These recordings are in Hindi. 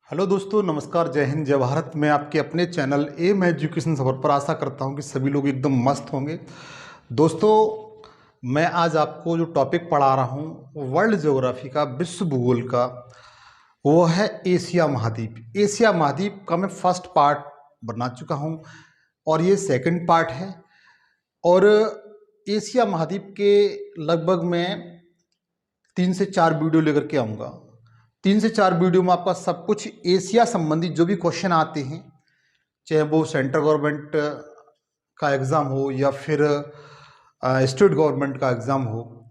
हेलो दोस्तों, नमस्कार, जय हिंद, जय भारत। मैं आपके अपने चैनल एम एजुकेशन सफर पर आशा करता हूं कि सभी लोग एकदम मस्त होंगे। दोस्तों, मैं आज आपको जो टॉपिक पढ़ा रहा हूं वर्ल्ड ज्योग्राफी का, विश्व भूगोल का, वो है एशिया महाद्वीप। एशिया महाद्वीप का मैं फर्स्ट पार्ट बना चुका हूं और ये सेकंड पार्ट है। और एशिया महाद्वीप के लगभग मैं 3 से 4 वीडियो लेकर के आऊँगा। 3 से 4 वीडियो में आपका सब कुछ एशिया संबंधी जो भी क्वेश्चन आते हैं, चाहे वो सेंट्रल गवर्नमेंट का एग्ज़ाम हो या फिर स्टेट गवर्नमेंट का एग्ज़ाम हो,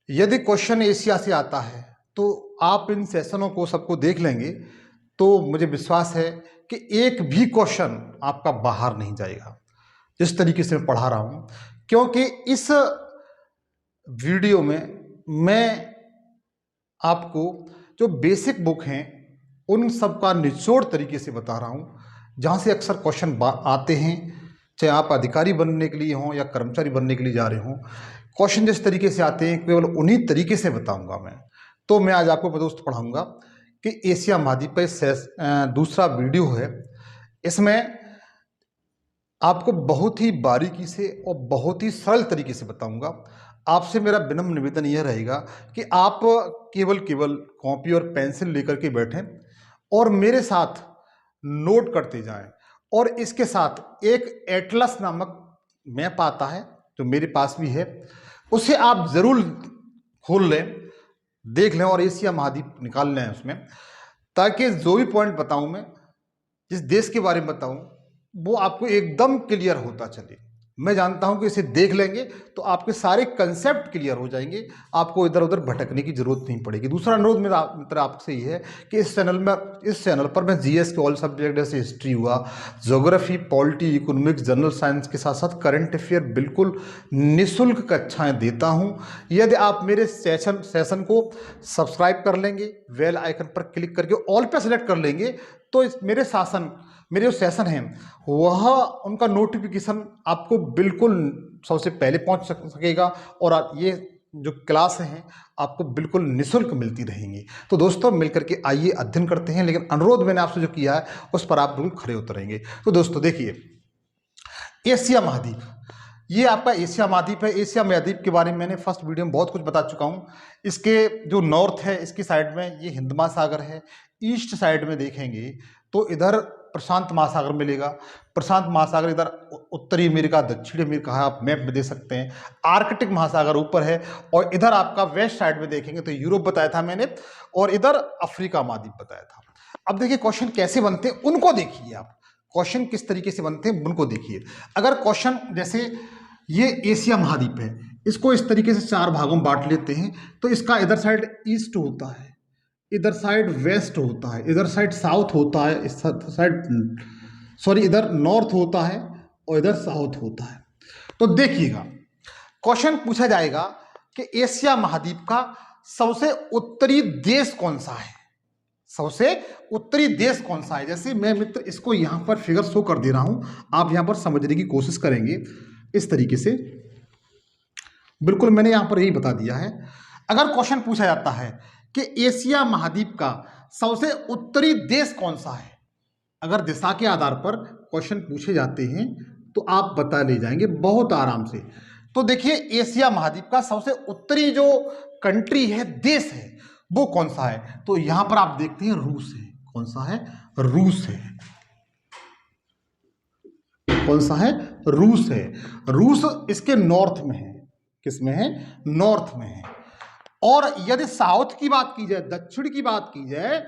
यदि क्वेश्चन एशिया से आता है तो आप इन सेशनों को सबको देख लेंगे तो मुझे विश्वास है कि एक भी क्वेश्चन आपका बाहर नहीं जाएगा, जिस तरीके से मैं पढ़ा रहा हूँ। क्योंकि इस वीडियो में मैं आपको जो बेसिक बुक हैं उन सब का निचोड़ तरीके से बता रहा हूँ, जहाँ से अक्सर क्वेश्चन आते हैं, चाहे आप अधिकारी बनने के लिए हों या कर्मचारी बनने के लिए जा रहे हों। क्वेश्चन जिस तरीके से आते हैं केवल उन्हीं तरीके से बताऊंगा मैं। तो मैं आज आपको दोस्त पढ़ाऊंगा कि एशिया महाद्वीप का दूसरा वीडियो है। इसमें आपको बहुत ही बारीकी से और बहुत ही सरल तरीके से बताऊंगा। आपसे मेरा विनम्र निवेदन यह रहेगा कि आप केवल केवल कॉपी और पेंसिल लेकर के बैठें और मेरे साथ नोट करते जाएं। और इसके साथ एक एटलस नामक मैप आता है जो मेरे पास भी है, उसे आप जरूर खोल लें, देख लें और एशिया महाद्वीप निकाल लें उसमें, ताकि जो भी पॉइंट बताऊं मैं, जिस देश के बारे में बताऊं, वो आपको एकदम क्लियर होता चले। मैं जानता हूं कि इसे देख लेंगे तो आपके सारे कंसेप्ट क्लियर हो जाएंगे, आपको इधर उधर भटकने की जरूरत नहीं पड़ेगी। दूसरा अनुरोध मेरा मित्र आपसे ये है कि इस चैनल पर मैं जीएस के ऑल सब्जेक्ट जैसे हिस्ट्री हुआ, geography, polity, economics, general science के साथ साथ करंट अफेयर बिल्कुल निःशुल्क कक्षाएं देता हूं। यदि आप मेरे सेशन को सब्सक्राइब कर लेंगे, बेल आइकन पर क्लिक करके ऑल पर सेलेक्ट कर लेंगे, तो मेरे जो सेशन हैं वह उनका नोटिफिकेशन आपको बिल्कुल सबसे पहले पहुंच सकेगा और ये जो क्लास हैं आपको बिल्कुल निःशुल्क मिलती रहेंगी। तो दोस्तों, मिलकर के आइए अध्ययन करते हैं, लेकिन अनुरोध मैंने आपसे जो किया है उस पर आप बिल्कुल खरे उतरेंगे। तो दोस्तों देखिए, एशिया महाद्वीप, ये आपका एशिया महाद्वीप है। एशिया महाद्वीप के बारे में मैंने फर्स्ट वीडियो में बहुत कुछ बता चुका हूँ। इसके जो नॉर्थ है, इसकी साइड में ये हिंद महासागर है। ईस्ट साइड में देखेंगे तो इधर प्रशांत महासागर मिलेगा। प्रशांत महासागर इधर उत्तरी अमेरिका, दक्षिण अमेरिका है, आप मैप में देख सकते हैं। आर्कटिक महासागर ऊपर है और इधर आपका वेस्ट साइड में देखेंगे तो यूरोप बताया था मैंने, और इधर अफ्रीका महाद्वीप बताया था। अब देखिए क्वेश्चन कैसे बनते हैं उनको देखिए आप, क्वेश्चन किस तरीके से बनते हैं उनको देखिए। अगर क्वेश्चन जैसे ये एशिया महाद्वीप है, इसको इस तरीके से 4 भागों में बांट लेते हैं तो इसका इधर साइड ईस्ट होता है, इधर साइड वेस्ट होता है, इधर साइड साउथ होता है, इस साइड सॉरी इधर नॉर्थ होता है और इधर साउथ होता है। तो देखिएगा क्वेश्चन पूछा जाएगा कि एशिया महाद्वीप का सबसे उत्तरी देश कौन सा है, सबसे उत्तरी देश कौन सा है। जैसे मैं मित्र इसको यहां पर फिगर शो कर दे रहा हूं, आप यहां पर समझने की कोशिश करेंगे इस तरीके से। बिल्कुल मैंने यहां पर यही बता दिया है। अगर क्वेश्चन पूछा जाता है कि एशिया महाद्वीप का सबसे उत्तरी देश कौन सा है, अगर दिशा के आधार पर क्वेश्चन पूछे जाते हैं तो आप बता ले जाएंगे बहुत आराम से। तो देखिए एशिया महाद्वीप का सबसे उत्तरी जो कंट्री है, देश है, वो कौन सा है। तो यहां पर आप देखते हैं रूस है। कौन सा है? रूस है। कौन सा है? रूस है। रूस इसके नॉर्थ में है। किस में है? नॉर्थ में है। और यदि साउथ की बात की जाए, दक्षिण की बात की जाए,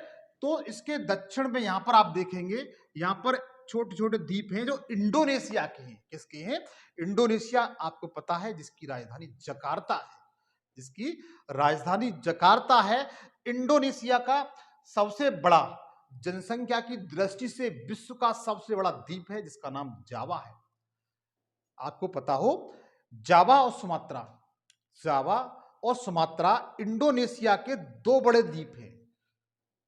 तो इसके दक्षिण में यहां पर आप देखेंगे, यहां पर छोटे छोटे द्वीप हैं जो इंडोनेशिया के हैं। किसके हैं? इंडोनेशिया, आपको पता है, जिसकी राजधानी जकार्ता है। जिसकी राजधानी जकार्ता है। इंडोनेशिया का सबसे बड़ा, जनसंख्या की दृष्टि से विश्व का सबसे बड़ा द्वीप है जिसका नाम जावा है। आपको पता हो, जावा और सुमात्रा, जावा और सुमात्रा इंडोनेशिया के 2 बड़े द्वीप हैं।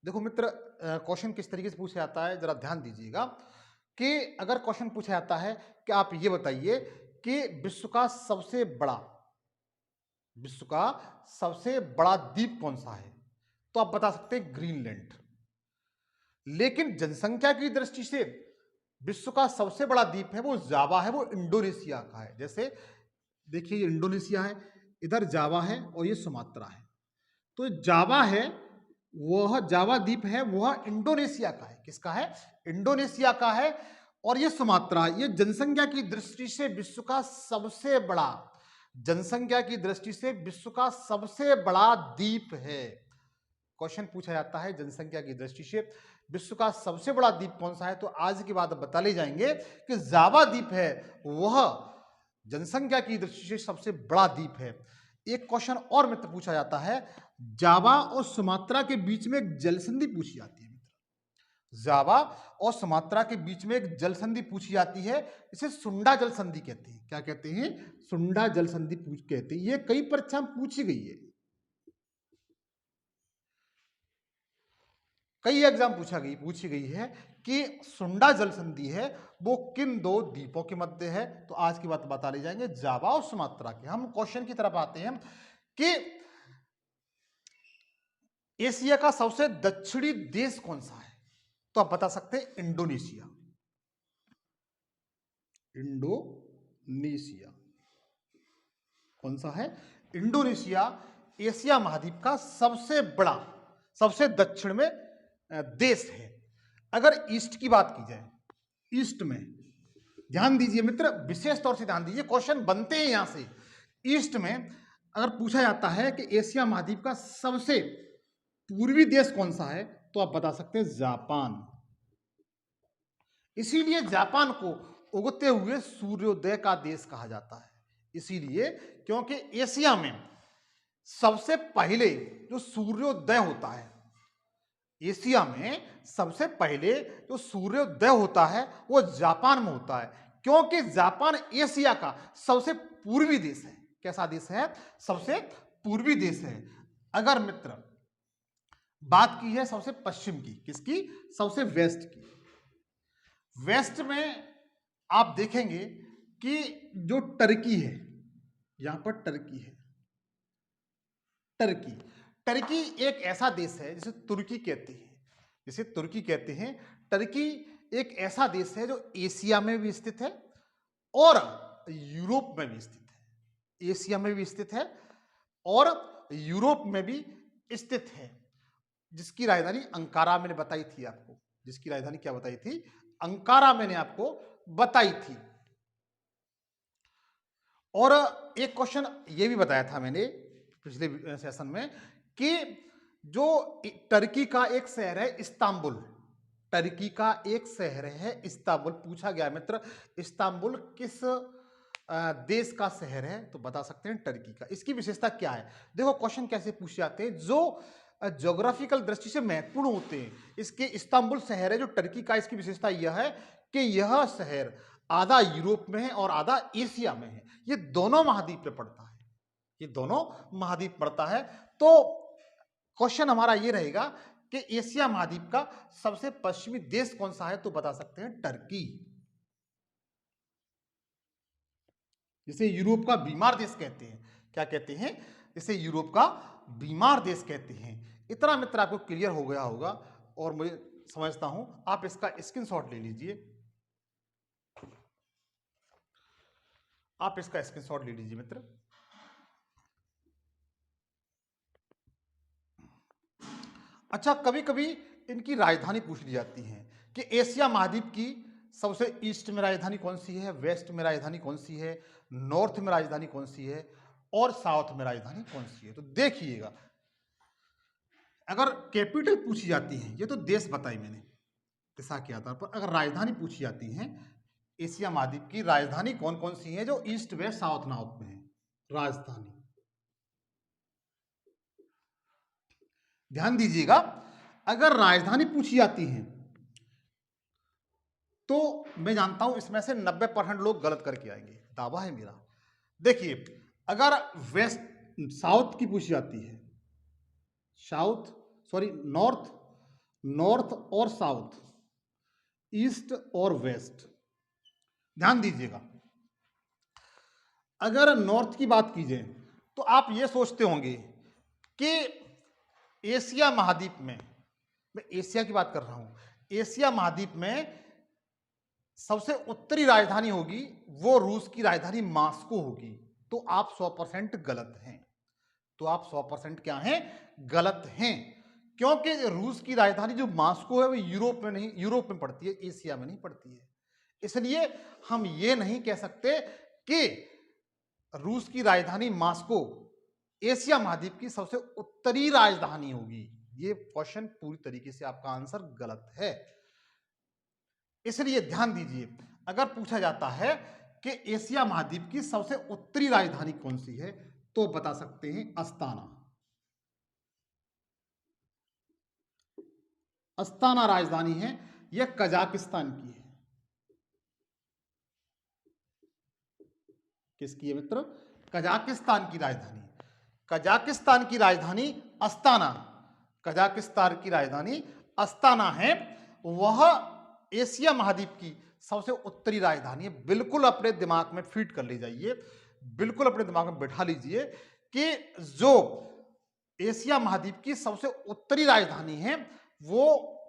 देखो मित्र, क्वेश्चन किस तरीके से पूछा जाता है जरा ध्यान दीजिएगा कि अगर क्वेश्चन पूछा जाता है कि आप ये बताइए कि विश्व का सबसे बड़ा द्वीप कौन सा है, तो आप बता सकते हैं ग्रीनलैंड। लेकिन जनसंख्या की दृष्टि से विश्व का सबसे बड़ा द्वीप है वो जावा है, वो इंडोनेशिया का है। जैसे देखिए ये इंडोनेशिया है, इधर जावा है और ये सुमात्रा है। तो जावा है, वह जावा द्वीप है, वह इंडोनेशिया का है। किसका है? इंडोनेशिया का है। और ये सुमात्रा, ये जनसंख्या की दृष्टि से विश्व का सबसे बड़ा, जनसंख्या की दृष्टि से विश्व का सबसे बड़ा द्वीप है। क्वेश्चन पूछा जाता है जनसंख्या की दृष्टि से विश्व का सबसे बड़ा द्वीप कौन सा है, तो आज के बाद बता ले जाएंगे कि जावा द्वीप है, वह जनसंख्या की दृष्टि से सबसे बड़ा द्वीप है। एक क्वेश्चन और मित्र पूछा जाता है, जावा और सुमात्रा के बीच में एक जलसंधि पूछी जाती है मित्र। जावा और सुमात्रा के बीच में एक जलसंधि पूछी जाती है, इसे सुंडा जलसंधि कहते हैं। क्या कहते हैं? सुंडा जलसंधि कहते हैं। ये कई परीक्षा में पूछी गई है, कई एग्जाम पूछी गई है कि सुंडा जलसंधि है वो किन दो द्वीपों के मध्य है। तो आज की बात बता ले जाएंगे जावा और सुमात्रा के। हम क्वेश्चन की तरफ आते हैं कि एशिया का सबसे दक्षिणी देश कौन सा है, तो आप बता सकते हैं इंडोनेशिया। इंडोनेशिया कौन सा है? इंडोनेशिया एशिया महाद्वीप का सबसे बड़ा, सबसे दक्षिण में देश है। अगर ईस्ट की बात की जाए, ईस्ट में ध्यान दीजिए मित्र, विशेष तौर से ध्यान दीजिए, क्वेश्चन बनते हैं यहां से। ईस्ट में अगर पूछा जाता है कि एशिया महाद्वीप का सबसे पूर्वी देश कौन सा है, तो आप बता सकते हैं जापान। इसीलिए जापान को उगते हुए सूर्योदय का देश कहा जाता है। इसीलिए क्योंकि एशिया में सबसे पहले जो सूर्योदय होता है, एशिया में सबसे पहले जो सूर्योदय होता है वो जापान में होता है, क्योंकि जापान एशिया का सबसे पूर्वी देश है। कैसा देश है? सबसे पूर्वी देश है। अगर मित्र बात की है सबसे पश्चिम की, किसकी? सबसे वेस्ट की। वेस्ट में आप देखेंगे कि जो टर्की है, यहां पर टर्की है, टर्की, टर्की एक ऐसा देश है जिसे तुर्की कहते हैं, जिसे तुर्की कहते हैं। टर्की एक ऐसा देश है जो एशिया में भी स्थित है और यूरोप में भी स्थित है। एशिया में भी स्थित है और यूरोप में भी स्थित है, जिसकी राजधानी अंकारा मैंने बताई थी आपको। जिसकी राजधानी क्या बताई थी? अंकारा मैंने आपको बताई थी। और एक क्वेश्चन ये भी बताया था मैंने पिछले सेशन में कि जो टर्की का एक शहर है इस्तांबुल, टर्की का एक शहर है इस्तांबुल, पूछा गया मित्र इस्तांबुल किस देश का शहर है, तो बता सकते हैं टर्की का। इसकी विशेषता क्या है? देखो क्वेश्चन कैसे पूछे जाते हैं जो ज्योग्राफिकल दृष्टि से महत्वपूर्ण होते हैं। इसके इस्तांबुल शहर है जो टर्की का, इसकी विशेषता यह है कि यह शहर आधा यूरोप में है और आधा एशिया में है। ये दोनों महाद्वीप पे पड़ता है, ये दोनों महाद्वीप पड़ता है। तो क्वेश्चन हमारा ये रहेगा कि एशिया महाद्वीप का सबसे पश्चिमी देश कौन सा है, तो बता सकते हैं टर्की, जिसे यूरोप का बीमार देश कहते हैं। क्या कहते हैं? इसे यूरोप का बीमार देश कहते हैं। इतना मित्र आपको क्लियर हो गया होगा और मुझे समझता हूं आप इसका स्क्रीनशॉट ले लीजिए, आप इसका स्क्रीनशॉट ले लीजिए मित्र। अच्छा, कभी कभी इनकी राजधानी पूछ ली जाती है कि एशिया महाद्वीप की सबसे ईस्ट में राजधानी कौन सी है, वेस्ट में राजधानी कौन सी है, नॉर्थ में राजधानी कौन सी है और साउथ में राजधानी कौन सी है। तो देखिएगा, अगर कैपिटल पूछी जाती है, ये तो देश बताई मैंने दिशा के आधार पर, अगर राजधानी पूछी जाती है एशिया महाद्वीप की राजधानी कौन कौन सी है जो ईस्ट वेस्ट साउथ नॉर्थ में है, राजधानी ध्यान दीजिएगा, अगर राजधानी पूछी जाती है तो मैं जानता हूं इसमें से 90% लोग गलत करके आएंगे, दावा है मेरा। देखिए, अगर वेस्ट साउथ की पूछी जाती है, साउथ सॉरी नॉर्थ, नॉर्थ और साउथ, ईस्ट और वेस्ट, ध्यान दीजिएगा, अगर नॉर्थ की बात की जाए तो आप ये सोचते होंगे कि एशिया महाद्वीप में, मैं एशिया की बात कर रहा हूं, एशिया महाद्वीप में सबसे उत्तरी राजधानी होगी वो रूस की राजधानी मॉस्को होगी। तो आप 100% गलत हैं। तो आप 100% क्या हैं? गलत हैं। क्योंकि रूस की राजधानी जो मॉस्को है वो यूरोप में नहीं, यूरोप में पड़ती है, एशिया में नहीं पड़ती है। इसलिए हम ये नहीं कह सकते कि रूस की राजधानी मॉस्को एशिया महाद्वीप की सबसे उत्तरी राजधानी होगी। ये क्वेश्चन पूरी तरीके से आपका आंसर गलत है। इसलिए ध्यान दीजिए, अगर पूछा जाता है कि एशिया महाद्वीप की सबसे उत्तरी राजधानी कौन सी है, तो बता सकते हैं अस्ताना। अस्ताना राजधानी है, यह कजाकिस्तान की है। किसकी है मित्र? कजाकिस्तान की राजधानी। कजाकिस्तान की राजधानी अस्ताना, कजाकिस्तान की राजधानी अस्ताना है। वह एशिया महाद्वीप की सबसे उत्तरी राजधानी है। बिल्कुल अपने दिमाग में फीड कर ले जाइए, बिल्कुल अपने दिमाग में बैठा लीजिए कि जो एशिया महाद्वीप की सबसे उत्तरी राजधानी है वो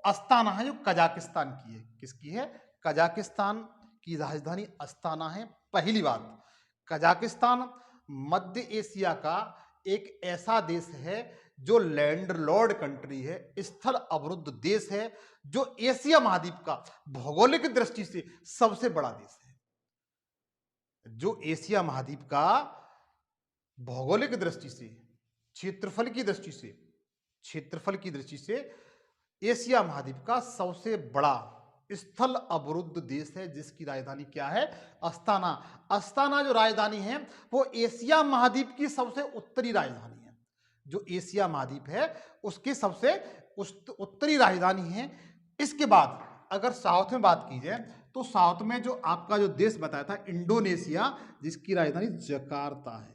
अस्ताना है, जो कजाकिस्तान की है। किसकी है? कजाकिस्तान की राजधानी अस्ताना है। पहली बात, कजाकिस्तान मध्य एशिया का एक ऐसा देश है जो लैंडलॉर्ड कंट्री है, स्थल अवरुद्ध देश है, जो एशिया महाद्वीप का भौगोलिक दृष्टि से सबसे बड़ा देश है। जो एशिया महाद्वीप का भौगोलिक दृष्टि से, क्षेत्रफल की दृष्टि से, क्षेत्रफल की दृष्टि से एशिया महाद्वीप का सबसे बड़ा स्थल अवरुद्ध देश है, जिसकी राजधानी क्या है? अस्ताना। अस्ताना जो राजधानी है वो एशिया महाद्वीप की सबसे उत्तरी राजधानी है। जो एशिया महाद्वीप है उसकी सबसे उत्तरी राजधानी है। इसके बाद अगर साउथ में बात की जाए तो साउथ में जो आपका जो देश बताया था इंडोनेशिया, जिसकी राजधानी जकार्ता है।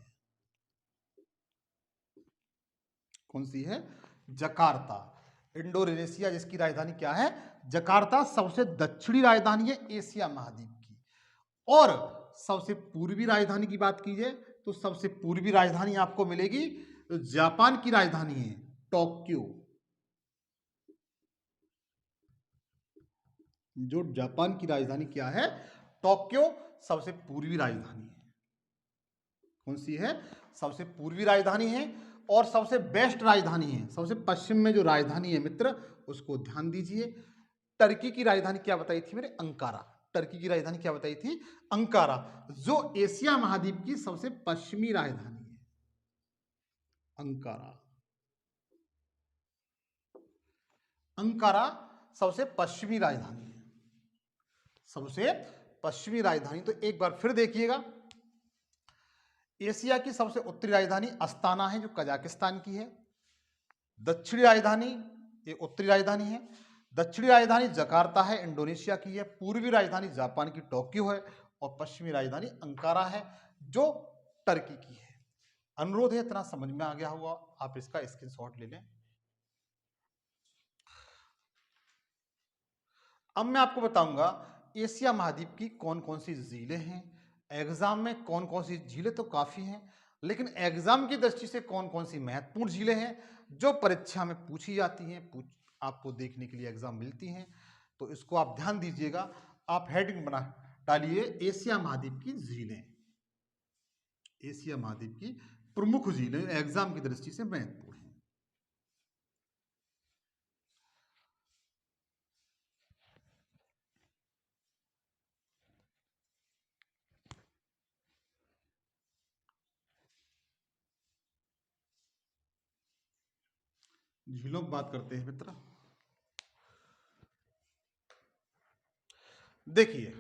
कौन सी है? जकार्ता। इंडोनेशिया जिसकी राजधानी क्या है? जकार्ता। सबसे दक्षिणी राजधानी है एशिया महाद्वीप की। और सबसे पूर्वी राजधानी की बात कीजिए तो सबसे पूर्वी राजधानी आपको मिलेगी जापान की राजधानी है टोक्यो। जो जापान की राजधानी क्या है? टोक्यो सबसे पूर्वी राजधानी है। कौन सी है? सबसे पूर्वी राजधानी है और सबसे बेस्ट राजधानी है। सबसे पश्चिम में जो राजधानी है मित्र, उसको ध्यान दीजिए। टर्की की राजधानी क्या बताई थी मेरे? अंकारा। टर्की की राजधानी क्या बताई थी? अंकारा, जो एशिया महाद्वीप की सबसे पश्चिमी राजधानी है। अंकारा। अंकारा सबसे पश्चिमी राजधानी है, सबसे पश्चिमी राजधानी। तो एक बार फिर देखिएगा, एशिया की सबसे उत्तरी राजधानी अस्ताना है, जो कजाकिस्तान की है। दक्षिणी राजधानी, ये उत्तरी राजधानी है। दक्षिणी राजधानी जकार्ता है, इंडोनेशिया की है। पूर्वी राजधानी जापान की टोक्यो है और पश्चिमी राजधानी अंकारा है, जो टर्की की है। अनुरोध है, इतना समझ में आ गया होगा, आप इसका स्क्रीनशॉट ले लें। अब मैं आपको बताऊंगा एशिया महाद्वीप की कौन कौन सी झीलें हैं। एग्जाम में कौन कौन सी झीलें तो काफी हैं, लेकिन एग्जाम की दृष्टि से कौन कौन सी महत्वपूर्ण झीलें हैं जो परीक्षा में पूछी जाती हैं, आपको देखने के लिए एग्जाम मिलती हैं। तो इसको आप ध्यान दीजिएगा। आप हेडिंग बना डालिए एशिया महाद्वीप की झीलें। एशिया महाद्वीप की प्रमुख झीलें एग्जाम की दृष्टि से महत्वपूर्ण हैं। झीलों की बात करते हैं मित्र। देखिए,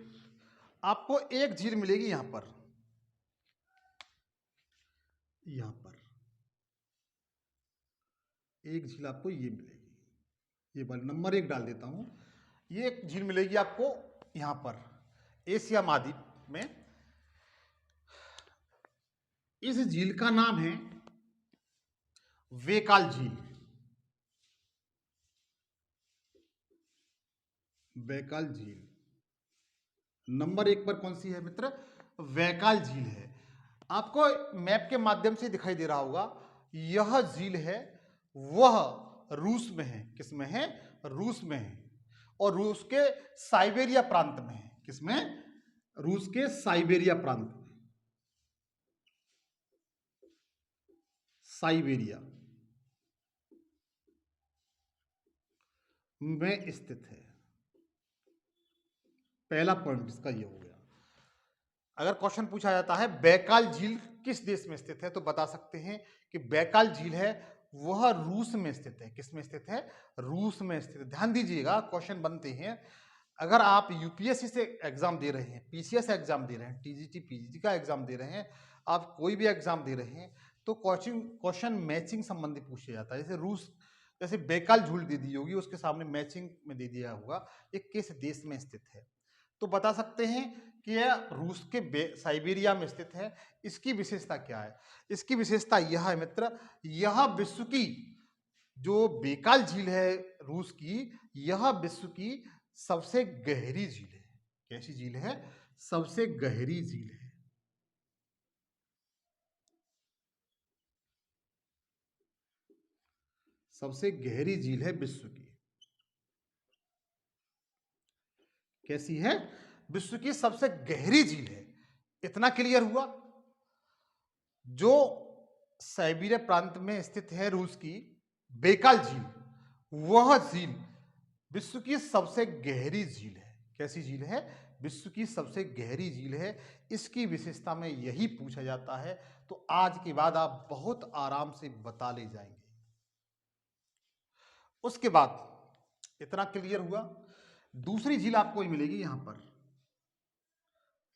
आपको एक झील मिलेगी यहां पर, यहां पर एक झील आपको ये मिलेगी। ये वाली नंबर 1 डाल देता हूं। ये एक झील मिलेगी आपको यहां पर एशिया महाद्वीप में। इस झील का नाम है वैकाल झील। वैकाल झील नंबर 1 पर कौन सी है मित्र? वैकाल झील है। आपको मैप के माध्यम से दिखाई दे रहा होगा, यह झील है, वह रूस में है। किस में है? रूस में है। और रूस के साइबेरिया प्रांत में है। किसमें? रूस के साइबेरिया प्रांत में, साइबेरिया में स्थित है। पहला पॉइंट इसका ये हो गया। अगर क्वेश्चन पूछा जाता है बैकाल झील किस देश में स्थित है, तो बता सकते हैं कि बैकाल झील है वह रूस में स्थित है। किस में स्थित है? रूस में स्थित है। ध्यान दीजिएगा, क्वेश्चन बनते हैं। अगर आप यूपीएससी से एग्जाम दे रहे हैं, पीसीएस एग्जाम दे रहे हैं, टीजीटी पीजीटी का एग्जाम दे रहे हैं, आप कोई भी एग्जाम दे रहे हैं, तो क्वेश्चन मैचिंग संबंधी पूछा जाता है। जैसे रूस, जैसे बैकाल झील दे दी होगी, उसके सामने मैचिंग में दे दिया होगा ये किस देश में स्थित है, तो बता सकते हैं कि यह रूस के साइबेरिया में स्थित है। इसकी विशेषता क्या है? इसकी विशेषता यह है मित्र, यह विश्व की जो बैकाल झील है रूस की, यह विश्व की सबसे गहरी झील है। कैसी झील है? सबसे गहरी झील है। सबसे गहरी झील है विश्व की। कैसी है? विश्व की सबसे गहरी झील है। इतना क्लियर हुआ। जो साइबेरिया प्रांत में स्थित है रूस की बैकाल झील, वह झील विश्व की सबसे गहरी झील है। कैसी झील है? विश्व की सबसे गहरी झील है। इसकी विशेषता में यही पूछा जाता है, तो आज के बाद आप बहुत आराम से बता ले जाएंगे। उसके बाद इतना क्लियर हुआ। दूसरी झील आपको मिलेगी यहां पर।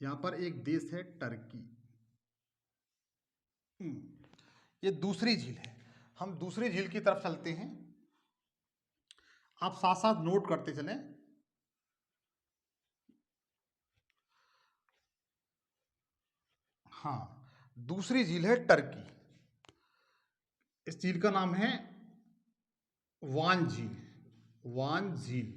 यहां पर एक देश है टर्की। ये दूसरी झील है। हम दूसरी झील की तरफ चलते हैं, आप साथ साथ नोट करते चलें। हाँ, दूसरी झील है टर्की। इस झील का नाम है वान झील। वान झील,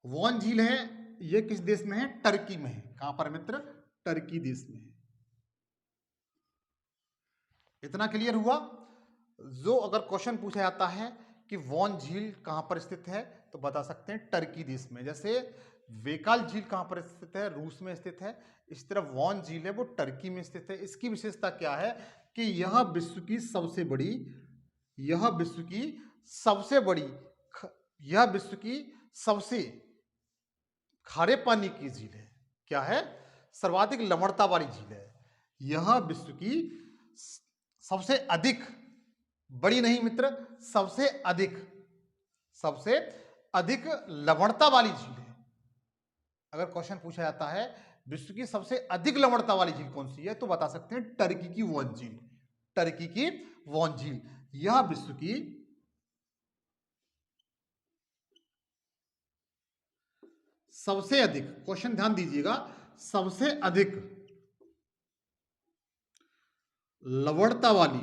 वान झील है, यह किस देश में है? टर्की में है। कहां पर मित्र? टर्की देश में है। इतना क्लियर हुआ। जो अगर क्वेश्चन पूछा जाता है कि वॉन झील कहां पर स्थित है, तो बता सकते हैं टर्की देश में। जैसे बैकाल झील कहां पर स्थित है? रूस में स्थित है। इस तरफ वॉन झील है वो टर्की में स्थित है। इसकी विशेषता क्या है कि यह विश्व की सबसे बड़ी, यह विश्व की सबसे बड़ी, यह विश्व की सबसे खारे पानी की झील है। क्या है? सर्वाधिक लवणता वाली झील है। यह विश्व की सबसे अधिक, बड़ी नहीं मित्र, सबसे अधिक, सबसे अधिक लवणता वाली झील है। अगर क्वेश्चन पूछा जाता है विश्व की सबसे अधिक लवणता वाली झील कौन सी है, तो बता सकते हैं टर्की की वॉन झील। टर्की की वॉन झील यह विश्व की सबसे अधिक, क्वेश्चन ध्यान दीजिएगा, सबसे अधिक लवणता वाली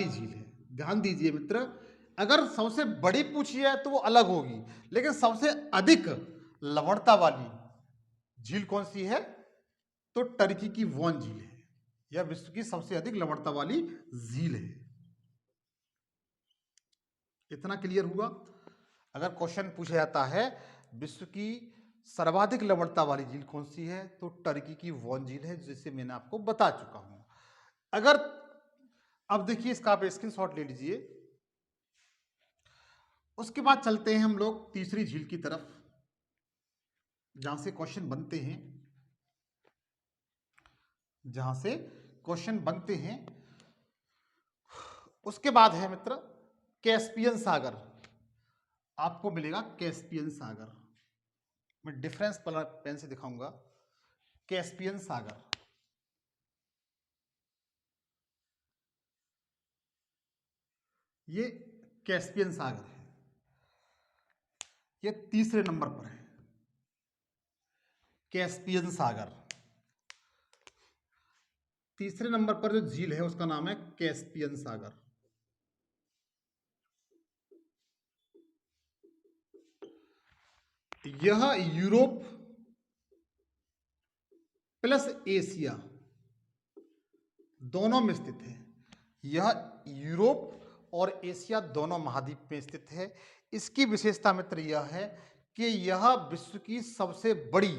झील है। ध्यान दीजिए मित्र, अगर सबसे बड़ी पूछी है तो वो अलग होगी, लेकिन सबसे अधिक लवणता वाली झील कौन सी है, तो टर्की की वॉन झील है। यह विश्व की सबसे अधिक लवणता वाली झील है। इतना क्लियर हुआ। अगर क्वेश्चन पूछा जाता है विश्व की सर्वाधिक लवणता वाली झील कौन सी है, तो टर्की की वॉन झील है, जिसे मैंने आपको बता चुका हूं। अगर अब देखिए, इसका आप स्क्रीनशॉट ले लीजिए। उसके बाद चलते हैं हम लोग तीसरी झील की तरफ, जहां से क्वेश्चन बनते हैं, जहां से क्वेश्चन बनते हैं। उसके बाद है मित्र कैस्पियन सागर। आपको मिलेगा कैस्पियन सागर। मैं डिफरेंस पेन से दिखाऊंगा। कैस्पियन सागर, ये कैस्पियन सागर है, ये तीसरे नंबर पर है। कैस्पियन सागर तीसरे नंबर पर जो झील है उसका नाम है कैस्पियन सागर। यह यूरोप प्लस एशिया दोनों में स्थित है। यह यूरोप और एशिया दोनों महाद्वीप में स्थित है। इसकी विशेषता मित्र यह है कि यह विश्व की सबसे बड़ी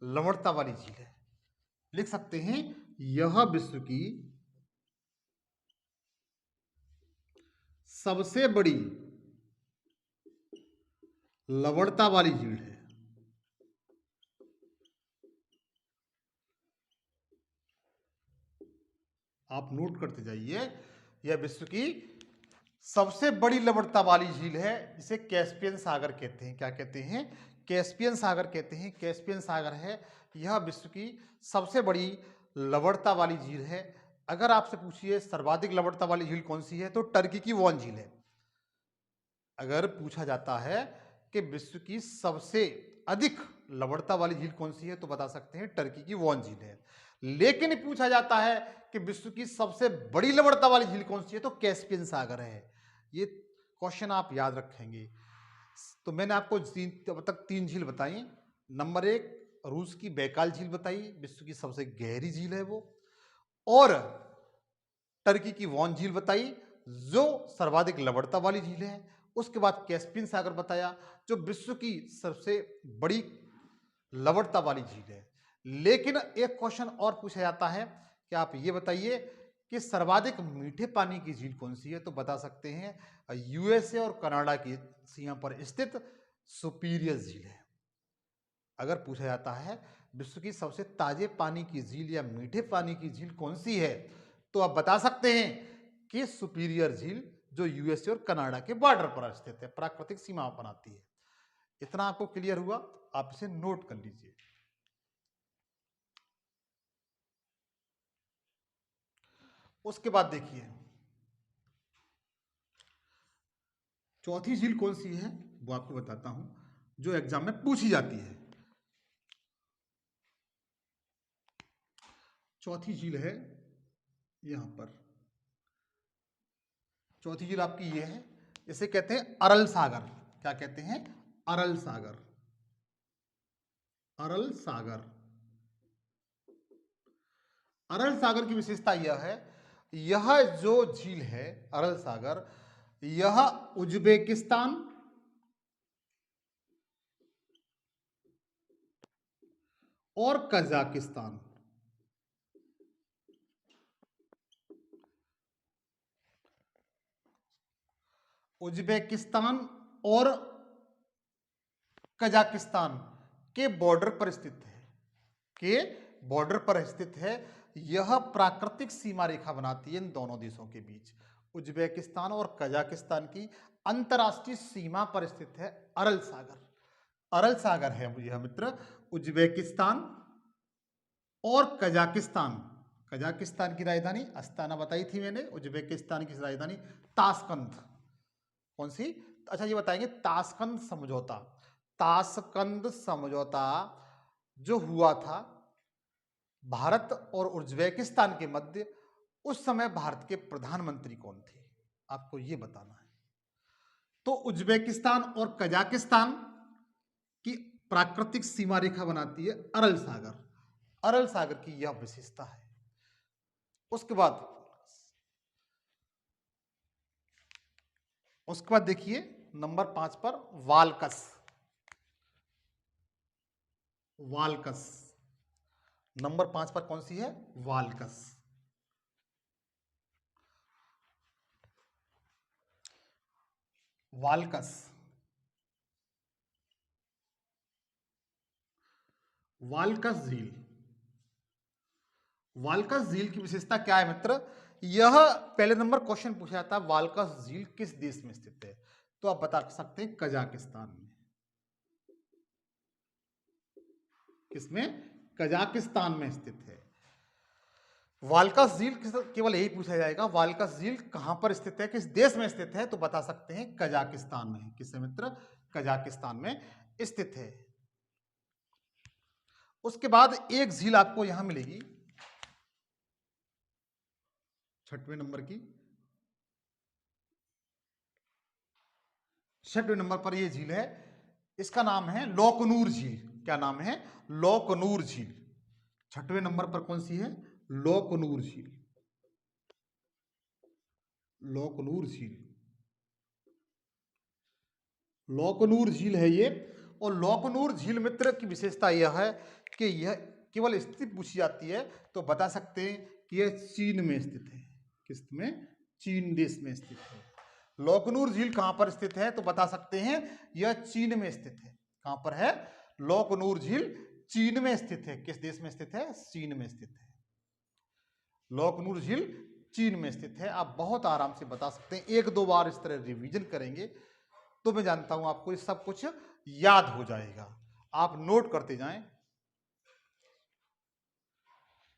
लवणता वाली झील है। लिख सकते हैं, यह विश्व की सबसे बड़ी लवणता वाली झील है। आप नोट करते जाइए, यह विश्व की सबसे बड़ी लवणता वाली झील है, जिसे कैस्पियन सागर कहते हैं। क्या कहते हैं? कैस्पियन सागर कहते हैं। कैस्पियन सागर है, यह विश्व की सबसे बड़ी लवणता वाली झील है। अगर आपसे पूछिए सर्वाधिक लवणता वाली झील कौन सी है, तो टर्की की वॉन झील है। अगर पूछा जाता है कि विश्व की सबसे अधिक लवणता वाली झील कौन सी है, तो बता सकते हैं टर्की की वॉन झील है। लेकिन पूछा जाता है कि विश्व की सबसे बड़ी लवणता वाली झील कौन सी है, तो कैस्पियन सागर है। ये क्वेश्चन आप याद रखेंगे। तो मैंने आपको अब तक 3 झील बताई। नंबर 1 रूस की बैकाल झील बताई, विश्व की सबसे गहरी झील है वो। और टर्की की वॉन झील बताई, जो सर्वाधिक लवणता वाली झील है। उसके बाद कैस्पियन सागर बताया, जो विश्व की सबसे बड़ी लवणता वाली झील है। लेकिन एक क्वेश्चन और पूछा जाता है कि आप ये बताइए कि सर्वाधिक मीठे पानी की झील कौन सी है, तो बता सकते हैं यूएसए और कनाडा की सीमा पर स्थित सुपीरियर झील है। अगर पूछा जाता है विश्व की सबसे ताजे पानी की झील या मीठे पानी की झील कौन सी है, तो आप बता सकते हैं कि सुपीरियर झील, जो यूएसए और कनाडा के बॉर्डर पर स्थित है, प्राकृतिक सीमा बनाती है। इतना आपको क्लियर हुआ, आप इसे नोट कर लीजिए। उसके बाद देखिए चौथी झील कौन सी है, वो आपको बताता हूं, जो एग्जाम में पूछी जाती है। चौथी झील है यहां पर, चौथी झील आपकी ये है, इसे कहते हैं अरल सागर। क्या कहते हैं? अरल सागर। अरल सागर। अरल सागर की विशेषता यह है, यह जो झील है अरल सागर, यह उज्बेकिस्तान और कजाकिस्तान, उज्बेकिस्तान और कजाकिस्तान के बॉर्डर पर स्थित है। के बॉर्डर पर स्थित है। यह प्राकृतिक सीमा रेखा बनाती है इन दोनों देशों के बीच। उज्बेकिस्तान और कजाकिस्तान की अंतर्राष्ट्रीय सीमा पर स्थित है अरल सागर। अरल सागर है यह मित्र उज्बेकिस्तान और कजाकिस्तान। कजाकिस्तान की राजधानी अस्ताना बताई थी मैंने, उज्बेकिस्तान की राजधानी ताशकंद। कौन सी? अच्छा ये बताएंगे, ताशकंद समझौता। ताशकंद समझौता जो हुआ था भारत और उज्बेकिस्तान के मध्य, उस समय भारत के प्रधानमंत्री कौन थे, आपको यह बताना है। तो उज्बेकिस्तान और कजाकिस्तान की प्राकृतिक सीमा रेखा बनाती है अरल सागर। अरल सागर की यह विशेषता है। उसके बाद देखिए नंबर 5 पर वालकस। वालकस नंबर 5 पर कौन सी है? वालकस। वालकस। वालकस झील। वालकस झील की विशेषता क्या है मित्र? यह पहले नंबर क्वेश्चन पूछा जाता है, वालकस झील किस देश में स्थित है, तो आप बता सकते हैं कजाकिस्तान में। किसमें? कजाकिस्तान में स्थित है। वालकस झील केवल यही पूछा जाएगा, वालकस झील कहां पर स्थित है, किस देश में स्थित है, तो बता सकते हैं कजाकिस्तान में। किसमें मित्र? कजाकिस्तान में स्थित है। उसके बाद एक झील आपको यहां मिलेगी 6वें नंबर की। 6वें नंबर पर यह झील है, इसका नाम है लोकनूर झील। क्या नाम है? लोकनूर झील। 6वें नंबर पर कौन सी है? लौकनूर झील, लौकनूर झील, लौकनूर झील है ये। और लौकनूर झील मित्र की विशेषता यह है कि यह केवल स्थिति पूछी जाती है तो बता सकते हैं कि यह चीन में स्थित है। किस में? चीन देश में स्थित है। लौकनूर झील कहां पर स्थित है तो बता सकते हैं यह चीन में स्थित है। कहां पर है? लौकनूर झील चीन में स्थित है। किस देश में स्थित है? चीन में स्थित है। लौकनूर झील चीन में स्थित है। आप बहुत आराम से बता सकते हैं, एक दो बार इस तरह रिवीजन करेंगे तो मैं जानता हूं आपको ये सब कुछ याद हो जाएगा। आप नोट करते जाएं।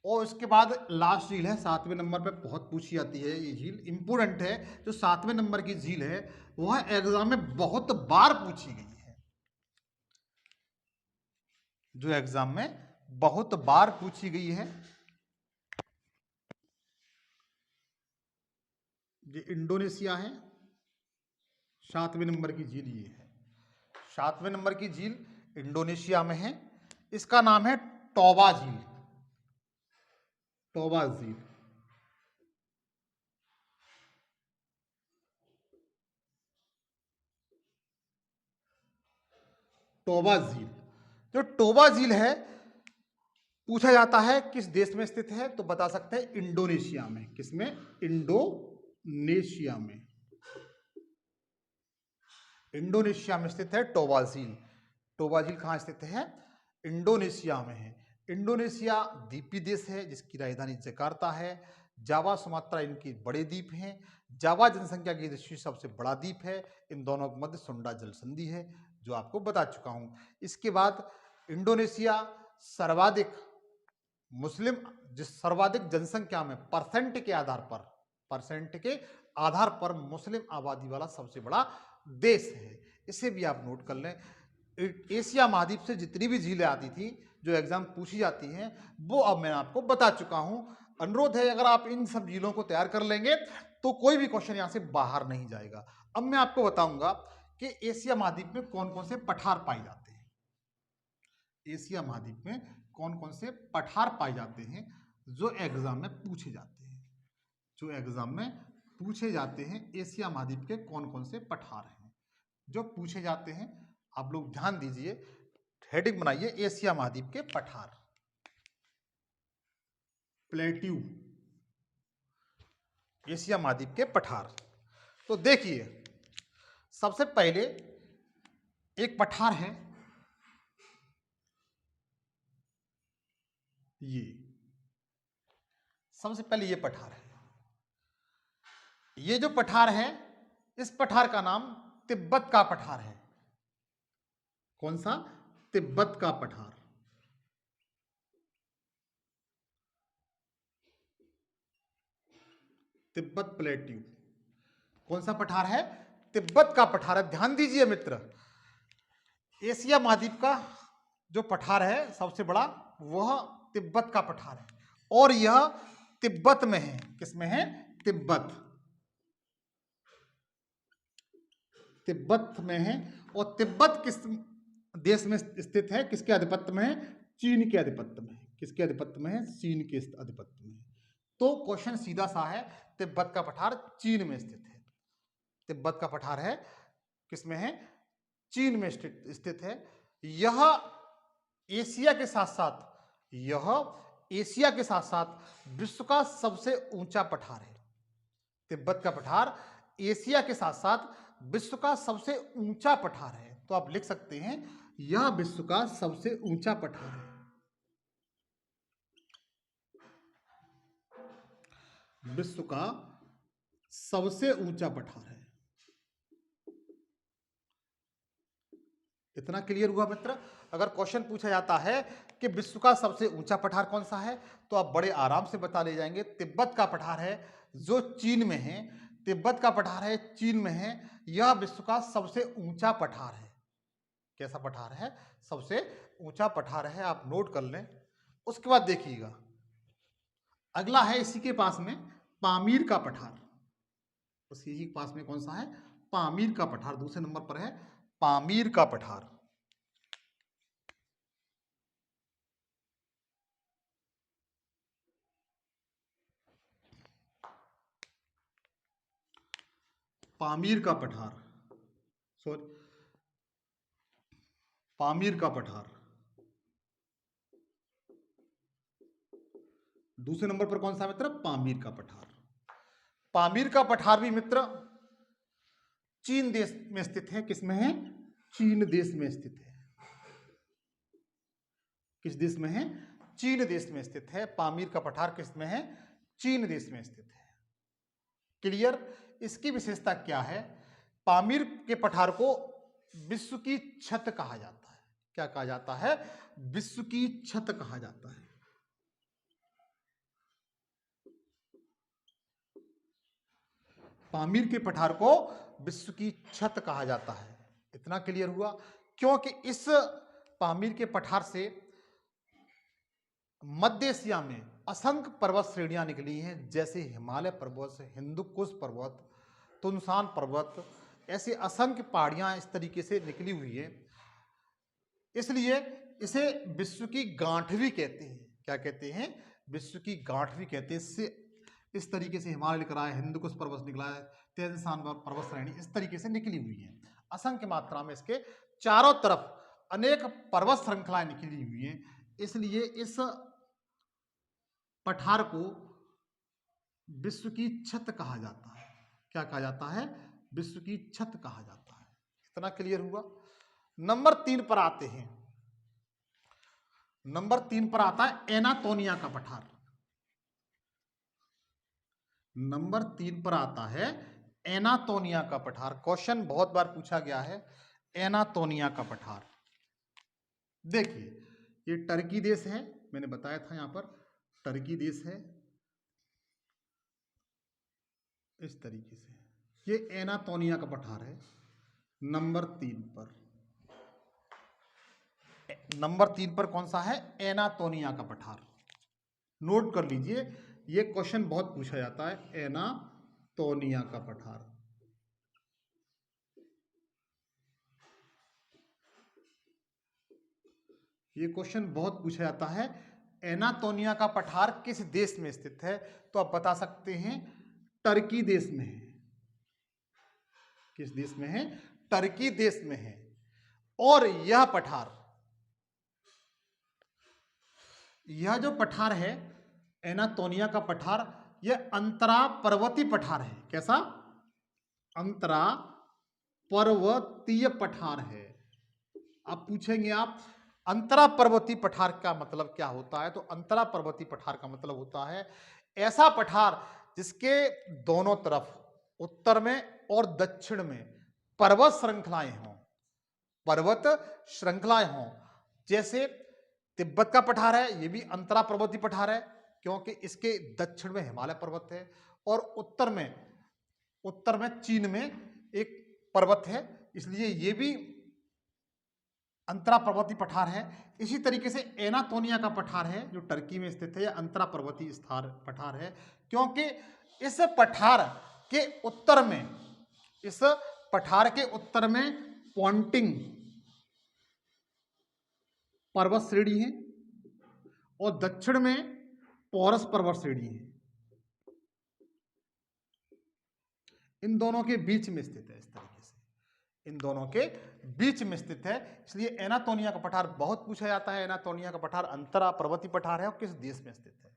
और इसके बाद लास्ट झील है 7वें नंबर पे, बहुत पूछी जाती है ये झील, इंपोर्टेंट है। जो 7वें नंबर की झील है वह एग्जाम में बहुत बार पूछी गई है, जो एग्जाम में बहुत बार पूछी गई है। ये इंडोनेशिया है। 7वें नंबर की झील ये है। 7वें नंबर की झील इंडोनेशिया में है। इसका नाम है टोबा झील, टोबा झील। टोबा झील, जो टोबा झील है पूछा जाता है किस देश में स्थित है तो बता सकते हैं इंडोनेशिया में। किसमें? इंडोनेशिया में। इंडोनेशिया में स्थित है टोबा झील। टोबा झील कहां स्थित है? इंडोनेशिया में है। इंडोनेशिया द्वीपीय देश है जिसकी राजधानी जकार्ता है। जावा, सुमात्रा इनकी बड़े द्वीप हैं। जावा जनसंख्या की दृष्टि से सबसे बड़ा द्वीप है। इन दोनों के मध्य सुंडा जल संधि है, जो आपको बता चुका हूं। इसके बाद इंडोनेशिया सर्वाधिक मुस्लिम, जिस सर्वाधिक जनसंख्या में परसेंट के आधार पर, परसेंट के आधार पर मुस्लिम आबादी वाला सबसे बड़ा देश है। इसे भी आप नोट कर लें। एशिया महाद्वीप से जितनी भी झीलें आती थी जो एग्जाम पूछी जाती हैं वो अब मैं आपको बता चुका हूं। अनुरोध है अगर आप इन सब झीलों को तैयार कर लेंगे तो कोई भी क्वेश्चन यहां से बाहर नहीं जाएगा। अब मैं आपको बताऊंगा कि एशिया महाद्वीप में कौन कौन से पठार पाए जाते हैं। एशिया महाद्वीप में कौन कौन से पठार पाए जाते हैं जो एग्जाम में पूछे जाते हैं, जो एग्जाम में पूछे जाते हैं। एशिया महाद्वीप के कौन कौन से पठार हैं जो पूछे जाते हैं। आप लोग ध्यान दीजिए, हेडिंग बनाइए एशिया महाद्वीप के पठार। प्लेट्यू, एशिया महाद्वीप के पठार। तो देखिए सबसे पहले एक पठार है ये, सबसे पहले ये पठार है। ये जो पठार है इस पठार का नाम तिब्बत का पठार है। कौन सा? तिब्बत का पठार। तिब्बत प्लेट्यू कौन सा पठार है? तिब्बत का पठार है। ध्यान दीजिए मित्र, एशिया महाद्वीप का जो पठार है सबसे बड़ा वह तिब्बत का पठार है और यह तिब्बत में है। किसमें है? तिब्बत, तिब्बत में है। और तिब्बत किस देश में स्थित है? किसके आधिपत्य में है? चीन के आधिपत्य में है। किसके आधिपत्य में है? चीन के आधिपत्य में है। तो क्वेश्चन सीधा सा है, तिब्बत का पठार चीन में स्थित है। तिब्बत का पठार है किसमें है? चीन में स्थित है। यह एशिया के साथ साथ, यह एशिया के साथ साथ विश्व का सबसे ऊंचा पठार है। तिब्बत का पठार एशिया के साथ साथ विश्व का सबसे ऊंचा पठार है। तो आप लिख सकते हैं यह विश्व का सबसे ऊंचा पठार है। विश्व का सबसे ऊंचा पठार है। इतना क्लियर हुआ मित्र? अगर क्वेश्चन पूछा जाता है कि विश्व का सबसे ऊंचा पठार कौन सा है तो आप बड़े आराम से बता ले जाएंगे तिब्बत का पठार है जो चीन में है। तिब्बत का पठार है, चीन में है। यह विश्व का सबसे ऊंचा पठार है। कैसा पठार है? सबसे ऊंचा पठार है। आप नोट कर लें। उसके बाद देखिएगा अगला है इसी के पास में पामीर का पठार। उसी के पास में कौन सा है? पामीर का पठार। दूसरे नंबर पर है पामीर का पठार। पामीर का पठार, सॉरी, पामीर का पठार। दूसरे नंबर पर कौन सा मित्र? पामीर का पठार। पामीर का पठार भी मित्र चीन देश में स्थित है। किसमें है? चीन देश में स्थित है। किस देश में है? चीन देश में स्थित है। पामीर का पठार किस में है? चीन देश में स्थित है। क्लियर? इसकी विशेषता क्या है? पामीर के पठार को विश्व की छत कहा जाता है। क्या कहा जाता है? विश्व की छत कहा जाता है। पामीर के पठार को विश्व की छत कहा जाता है। इतना क्लियर हुआ? क्योंकि इस पामीर के पठार से मध्य एशिया में असंख्य पर्वत श्रेणियां निकली हैं, जैसे हिमालय पर्वत, हिंदुकुश पर्वत, तुनशान पर्वत, ऐसे असंख्य पहाड़ियां इस तरीके से निकली हुई है। इसलिए इसे विश्व की गांठ भी कहते हैं। क्या कहते हैं? विश्व की गांठ भी कहते हैं। इससे इस तरीके से हिमालय निकला है, हिंदुकुश पर्वत निकला है, तुनशान पर्वत श्रेणी इस तरीके से निकली हुई है। असंख्य मात्रा में इसके चारों तरफ अनेक पर्वत श्रृंखलाएं निकली हुई हैं। इसलिए इस पठार को विश्व की छत कहा जाता है। क्या कहा जाता है? विश्व की छत कहा जाता है। इतना क्लियर हुआ? नंबर 3 पर आते हैं। नंबर 3 पर आता है एनातोनिया का पठार। नंबर 3 पर आता है एनातोनिया का पठार। क्वेश्चन बहुत बार पूछा गया है, एनातोनिया का पठार। देखिए, ये टर्की देश है, मैंने बताया था यहां पर टर्की देश है। इस तरीके से ये एनातोनिया का पठार है। नंबर 3 पर, नंबर 3 पर कौन सा है? एनातोनिया का पठार। नोट कर लीजिए, ये क्वेश्चन बहुत पूछा जाता है, एनातोनिया का पठार। ये क्वेश्चन बहुत पूछा जाता है, एनातोनिया का पठार किस देश में स्थित है? तो आप बता सकते हैं टर्की देश में है। किस देश में है? टर्की देश में है। और यह पठार, यह जो पठार है एनातोनिया का पठार, यह अंतरा पर्वतीय पठार है। कैसा? अंतरा पर्वतीय पठार है। आप पूछेंगे आप अंतरा पर्वतीय पठार का मतलब क्या होता है? तो अंतरा पर्वतीय पठार का मतलब होता है ऐसा पठार जिसके दोनों तरफ उत्तर में और दक्षिण में पर्वत श्रृंखलाएं हों। पर्वत श्रृंखलाएं हों। जैसे तिब्बत का पठार है, यह भी अंतरा पर्वतीय पठार है, क्योंकि इसके दक्षिण में हिमालय पर्वत है और उत्तर में चीन में एक पर्वत है, इसलिए यह भी अंतरा पर्वतीय पठार है। इसी तरीके से एनातोनिया का पठार है जो टर्की में स्थित है, यह अंतरा पर्वतीय पठार है, क्योंकि इस पठार के उत्तर में, इस पठार के उत्तर में पॉन्टिंग पर्वत श्रेणी है और दक्षिण में पौरस पर्वत श्रेणी है। इन दोनों के बीच में स्थित है। इस तरीके से इन दोनों के बीच में स्थित है, इसलिए एनातोनिया का पठार बहुत पूछा जाता है। एनातोनिया का पठार अंतरा पर्वतीय पठार है और किस देश में स्थित है।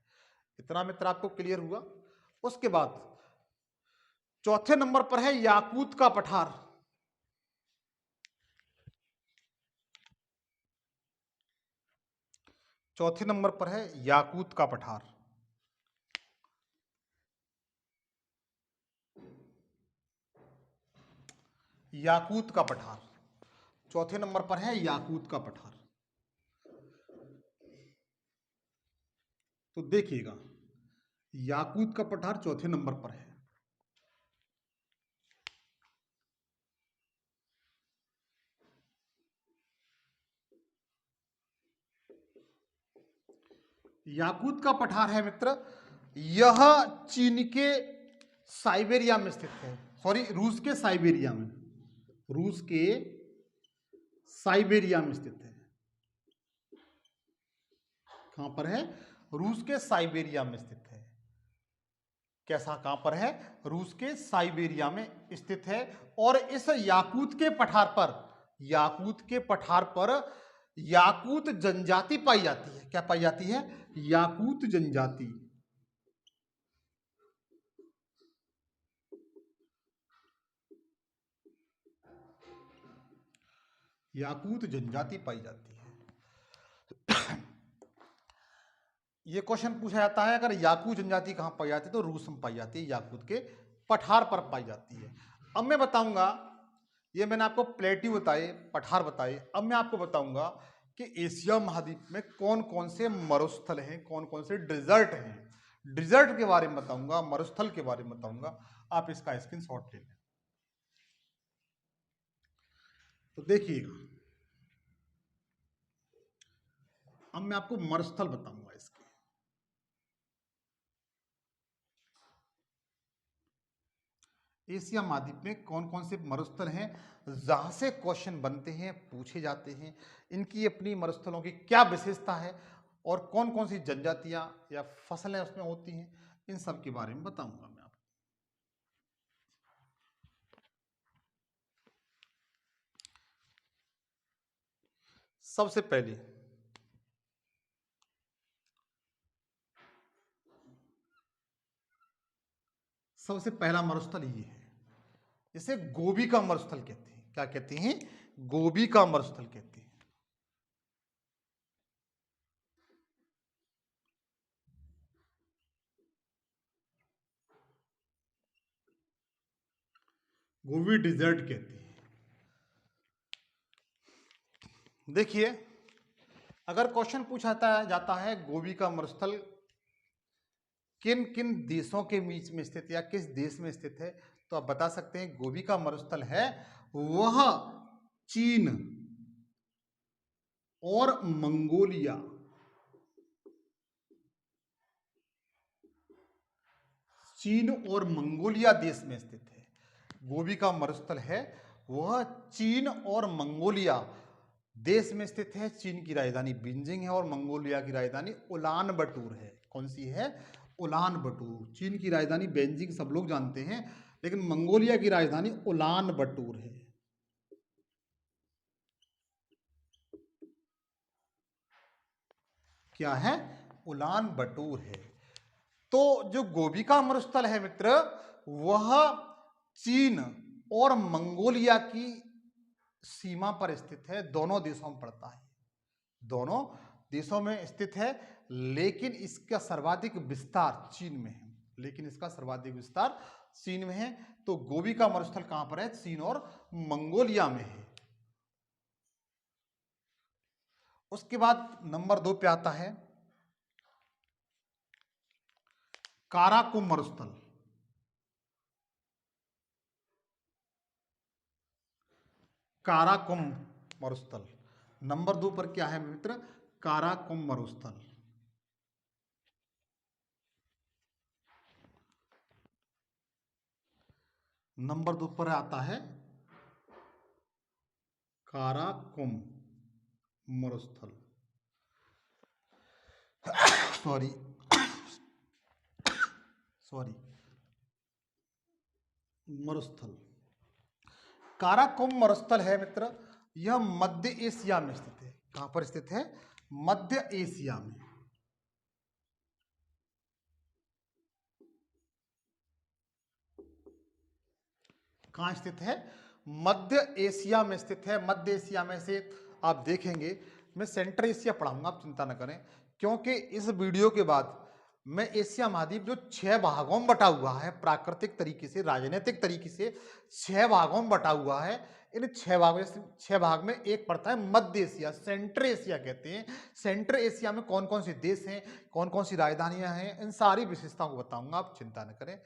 इतना मित्र आपको क्लियर हुआ? उसके बाद चौथे नंबर पर है याकूत का पठार। चौथे नंबर पर है याकूत का पठार। याकूत का पठार चौथे नंबर पर है, याकूत का पठार। तो देखिएगा, याकूत का पठार चौथे नंबर पर है। याकूत का पठार है मित्र, यह चीन के साइबेरिया में स्थित है, सॉरी रूस के साइबेरिया में, रूस के साइबेरिया में स्थित है। कहां पर है? रूस के साइबेरिया में स्थित है। कैसा, कहां पर है, रूस के साइबेरिया में स्थित है। और इस याकूत के पठार पर, याकूत के पठार पर याकूत जनजाति पाई जाती है। क्या पाई जाती है? याकूत जनजाति। याकूत जनजाति पाई जाती है। ये क्वेश्चन पूछा जाता है, अगर याकूत जनजाति कहां पाई जाती है तो रूस में पाई जाती है, याकूत के पठार पर पाई जाती है। अब मैं बताऊंगा, ये मैंने आपको प्लेट्यू बताए, पठार बताए, अब मैं आपको बताऊंगा कि एशिया महाद्वीप में कौन कौन से मरुस्थल हैं, कौन कौन से डिजर्ट हैं। डिजर्ट के बारे में बताऊंगा, मरुस्थल के बारे में बताऊंगा, आप इसका स्क्रीनशॉट ले लें। तो देखिएगा, अब मैं आपको मरुस्थल बताऊंगा इसके। एशिया महाद्वीप में कौन कौन से मरुस्थल हैं जहां से क्वेश्चन बनते हैं, पूछे जाते हैं, इनकी अपनी मरुस्थलों की क्या विशेषता है और कौन कौन सी जनजातियां या फसलें उसमें होती हैं, इन सब के बारे में बताऊंगा मैं आपको। सबसे पहले सबसे पहला मरुस्थल ये है, इसे गोबी का मरुस्थल कहते हैं। क्या कहते हैं? गोबी का मरुस्थल कहते हैं। गोबी डिजर्ट कहते हैं। देखिए, अगर क्वेश्चन पूछा जाता है गोबी का मरुस्थल किन किन देशों के बीच में स्थित या किस देश में स्थित है, तो आप बता सकते हैं गोबी का मरुस्थल है वह चीन और मंगोलिया, चीन और मंगोलिया देश में स्थित है। गोबी का मरुस्थल है वह चीन और मंगोलिया देश में स्थित है। चीन की राजधानी बीजिंग है और मंगोलिया की राजधानी उलान बटूर है। कौन सी है? Ulan Batur. चीन की राजधानी बेजिंग सब लोग जानते हैं, लेकिन मंगोलिया की राजधानी उलान बटूर है। क्या है? उलान बटूर है। तो जो गोबी का मरुस्थल है मित्र, वह चीन और मंगोलिया की सीमा पर स्थित है, दोनों देशों में पड़ता है, दोनों देशों में स्थित है। लेकिन इसका सर्वाधिक विस्तार चीन में है, लेकिन इसका सर्वाधिक विस्तार चीन में है। तो गोबी का मरुस्थल कहां पर है? चीन और मंगोलिया में है। उसके बाद नंबर 2 पे आता है काराकुम मरुस्थल। काराकुम मरुस्थल नंबर 2 पर क्या है मित्र? काराकुम मरुस्थल। नंबर 2 पर आता है काराकुम मरुस्थल। सॉरी सॉरी मरुस्थल। काराकुम मरुस्थल है मित्र, यह मध्य एशिया में स्थित है। कहां पर स्थित है? मध्य एशिया में। कहां स्थित है? मध्य एशिया में स्थित है। मध्य एशिया में से आप देखेंगे, मैं सेंट्रल एशिया पढ़ाऊंगा, आप चिंता न करें, क्योंकि इस वीडियो के बाद मैं एशिया महाद्वीप जो 6 भागों में बटा हुआ है, प्राकृतिक तरीके से, राजनीतिक तरीके से 6 भागों में बटा हुआ है, इन 6 भाग में एक पड़ता है मध्य एशिया, सेंट्रल एशिया कहते हैं। सेंट्रल एशिया में कौन कौन से देश हैं, कौन कौन सी राजधानियां हैं, इन सारी विशेषताओं को बताऊंगा, आप चिंता न करें।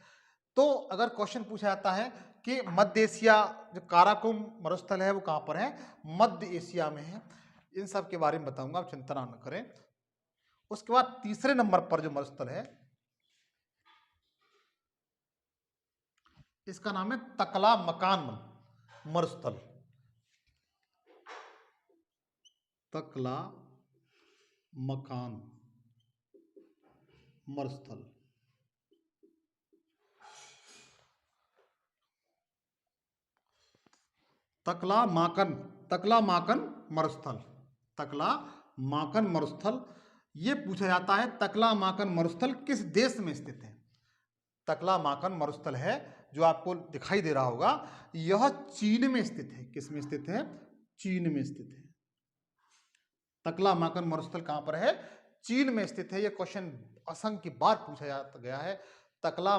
तो अगर क्वेश्चन पूछा जाता है कि मध्य एशिया जो काराकुम मरुस्थल है वो कहां पर है? मध्य एशिया में है। इन सब के बारे में बताऊंगा, आप चिंता न करें। उसके बाद तीसरे नंबर पर जो मरुस्थल है, इसका नाम है तकला मकान मरुस्थल। तकला मकान मरुस्थल। तकला माकन, तकला माकन मरुस्थल, तकला माकन मरुस्थल। ये पूछा जाता है तकला माकन मरुस्थल किस देश में स्थित है। तकला माकन मरुस्थल है जो आपको दिखाई दे रहा होगा, यह चीन में स्थित है। किस में स्थित है? चीन में स्थित है। तकला माकन मरुस्थल कहां पर है? चीन में स्थित है। यह क्वेश्चन असंख्य बार पूछा जाता गया है। तकला